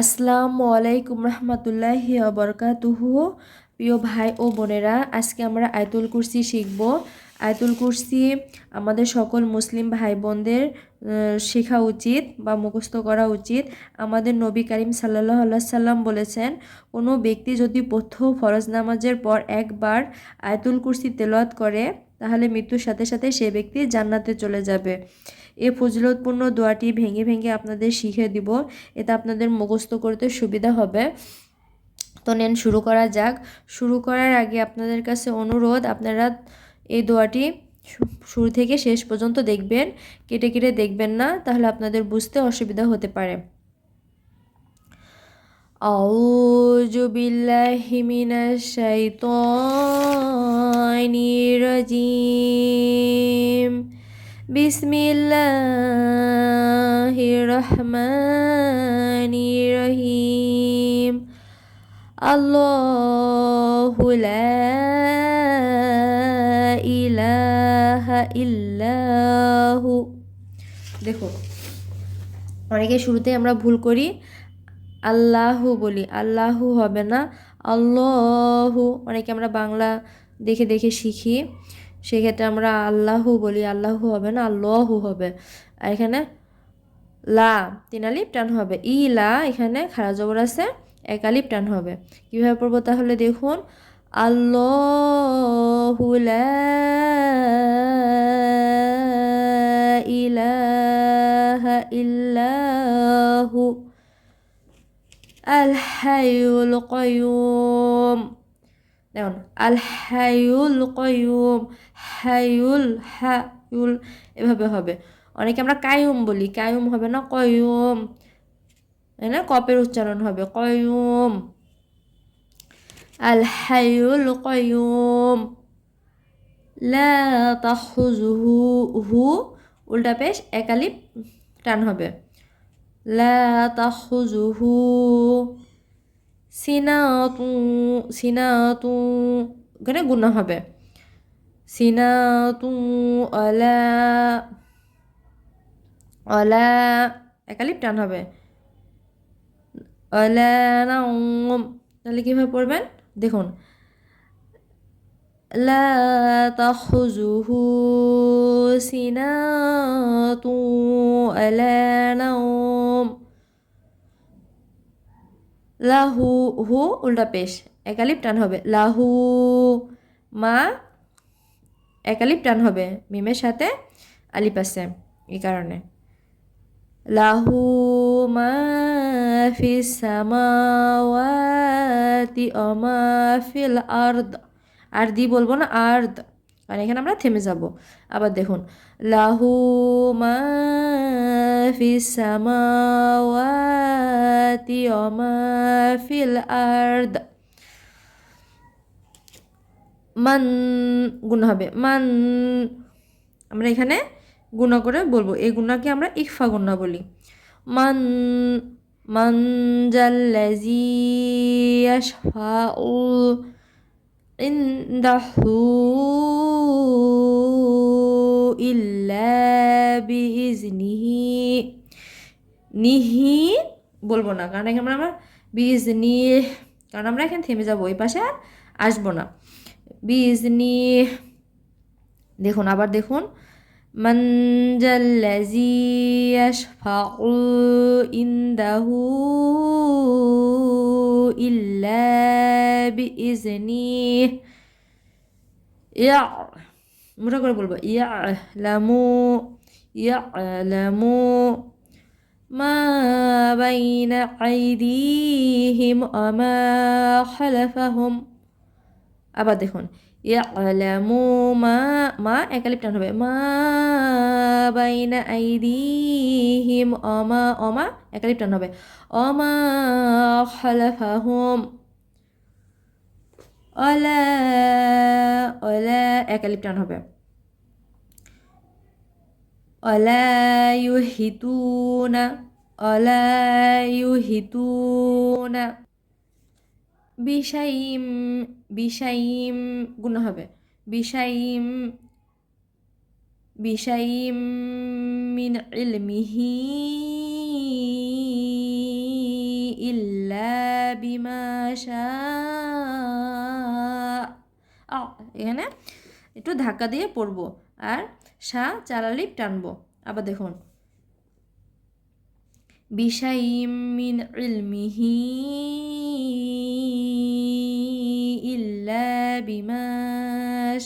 আসসালামু আলাইকুম রহমতুল্লাহি বরকাতুহু। প্রিয় ভাই ও বোনেরা, আজকে আমরা আয়াতুল কুরসি শিখব। আয়াতুল কুরসি আমাদের সকল মুসলিম ভাই বোনদের শেখা উচিত বা মুখস্থ করা উচিত। আমাদের নবী করিম সাল্লাল্লাহু আলাইহি সাল্লাম বলেছেন, কোনো ব্যক্তি যদি প্রথম ফরজ নামাজের পর একবার আয়াতুল কুরসি তেলাওয়াত করে তাহলে মৃত্যুর সাথে সাথে সে ব্যক্তি জান্নাতে চলে যাবে। এই ফজিলতপূর্ণ দোয়াটি ভেঙে ভেঙে আপনাদের শিখে দিব, এতে আপনাদের মুখস্থ করতে সুবিধা হবে। তো নেন, শুরু করা যাক। শুরু করার আগে আপনাদের কাছে অনুরোধ, আপনারা এই দোয়াটি শুরু থেকে শেষ পর্যন্ত দেখবেন, কেটে কেটে দেখবেন না, তাহলে আপনাদের বুঝতে অসুবিধা হতে পারে। আউযু বিল্লাহি মিনাশ শাইতানির রাজিম। বিসমিল্লাহির রহমানির রহিম। আল্লাহু লা ইলাহা ইল্লাহু। দেখুন, অনেকে শুরুতে আমরা ভুল করি, আল্লাহু বলি, আল্লাহু হবে না, আল্লাহু। অনেকে আমরা বাংলা দেখে দেখে শিখি, সেক্ষেত্রে আমরা আল্লাহু বলি, আল্লাহু হবে না, আল্লাহু হবে। আর এখানে লা 3 আলিফ টান হবে, ই লা এখানে খাড়া জবর আছে, 1 আলিফ টান হবে। কীভাবে পড়বো তাহলে দেখুন, আল্লাহু লা ইলাহা ইল্লাহু আল হাইয়ুল কাইয়ুম। দেখুন, আল হাইয়ুল কাইয়ুম, হাইয়ুল হাইয়ুল এভাবে হবে। অনেকে আমরা কায়ুম বলি, কায়ুম হবে না, কয়ুম, তাই না, কপের উচ্চারণ হবে কয়ুম। আল হাইয়ুল কাইয়ুম লা তাখুযুহু, হু উল্টা পেশ 1 আলিফ টান হবে, লা তাখুযুহু সিনাতু, সিনাতু এখানে গুণা হবে, সিনাতু আলা, আলা 1 আলিফ টান হবে, আলা নাউম। তাহলে কীভাবে পড়বেন দেখুন, লা তাখুযুহু সিনাতু আলা নাউম। লাহু, হু উল্টা পেশ 1 আলিফ টান হবে, লাহু। মা 1 আলিফ টান হবে, মিমের সাথে আলিফ আছে এই কারণে। লাহু মা ফিস সামাওয়াতি ওয়া মা ফিল আরদ। আরদি বলবো না, আরদ, কারণ এখানে আমরা থেমে যাব। আবার দেখুন, লাহু মা ফিস সামাওয়াতি ওয়া মা ফিল আরদ। মান গুণ হবে, মান। আমরা এখানে গুণা করে বলবো, এই গুণাকে আমরা ইকফা গুণা বলি। মান, মান জাল্লাযী ইয়াশফাউ ইনদাহু ইল্লা বিইজনিহি। নিহি বলবো না, কারণ এখানে আমরা বিইজনি, কারণ আমরা এখানে থেমে যাবো, ওই পাশে আর আসবো না। বিইজনি। দেখুন, আবার দেখুন, মান জাল্লাযী ইয়াশফাউ ইনদাহু ইল্লা বিইজনিহি। ইয়া, মোটা করে বলবো, ইয়ালামু, ইয়ালামু মা বাইনা আইদিহিম ওয়া মা খালাফাহুম। আবার দেখুন, ইয়ালামু মা, মা 1 আলিফ টান হবে, মা বাইনা আইদিহিম ওয়া মা, ওয়া মা 1 আলিফ টান হবে, ওয়া মা খালাফাহুম। অলা, অলা 1 আলিফ টান হবে, অলা ইউহিতুনা, অলা ইউহিতুনা বিশাইম, বিশাইম গুণা হবে, বিশাইম, বিশাইম মিন ইলমিহি ইল্লা বিমা শা এখানে একটু ধাক্কা দিয়ে পড়বো আর শা চারালিপ টানবো। আবার দেখুন বিশাইম মিন ইলমিহি ইল্লা বিমা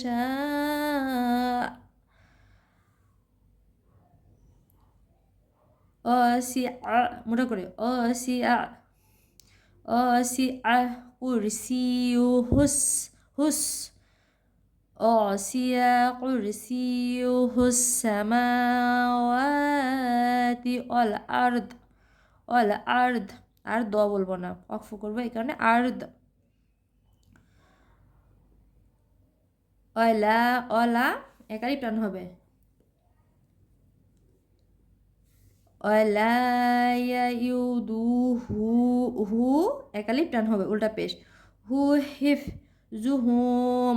শা অসিআ মোটা করে অসিআ অসিআ কুরসিয়ুহুস হুস অসিআ কুরসিয়ুহুস সামাওয়াতি ওয়াল আরদ ওয়াল আরদ আর দ বলবো না অক্ফ করবো এই কারণে আরদ অলা অলা একারই টান হবে অলা ইয়াউদুহু হু একালিপ টান হবে উল্টা পেশ হু হিফ জুহুম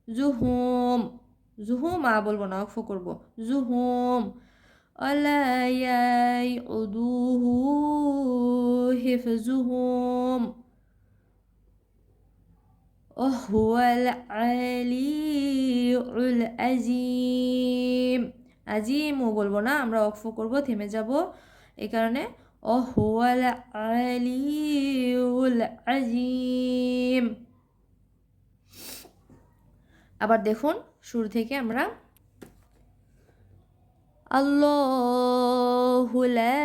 জুহুম জুহুম বলবো না অক্ফ করবো জুহুম অলা ইয়াউদুহু হিফজুহুম ওহুয়াল আলিউল আজিম আজিমও বলবো না আমরা অক্ফ করব থেমে যাব এই কারণে ওহুয়াল আলিউল আজিম। আবার দেখুন শুরু থেকে আমরা আল্লাহু লা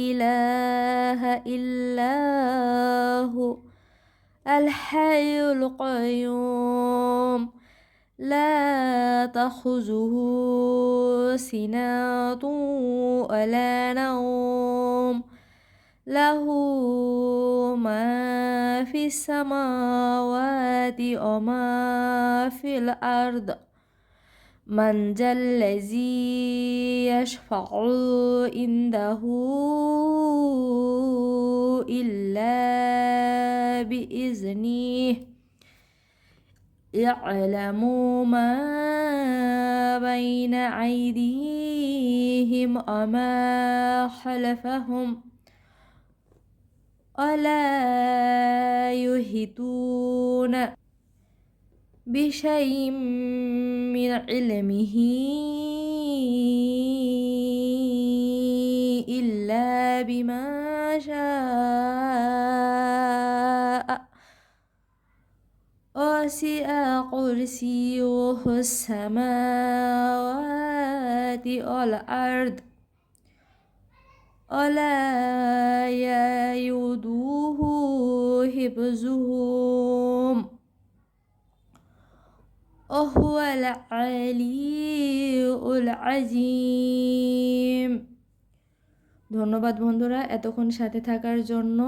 ইলাহা ইল্লাহু আল হাইয়ুল কাইয়ুম লা তাখুযুহু সিনাতুন ওয়ালা নাওম লাহু মা ফিস সামাওয়াতি ওয়া মা ফিল আরদ মান জাল্লাযী ইয়াশফাউ ইনদাহু ইল্লা বিইজনিহি ইয়ালামু মা বাইনা আইদিহিম ওয়া মা খালফাহুম ولا يحيطون بشيء من علمه إلا بما شاء وسع كرسيه السماوات والأرض ولا يؤوده حفظهم وهو العلي العظيم। ধন্যবাদ বন্ধুরা এতক্ষণ সাথে থাকার জন্য।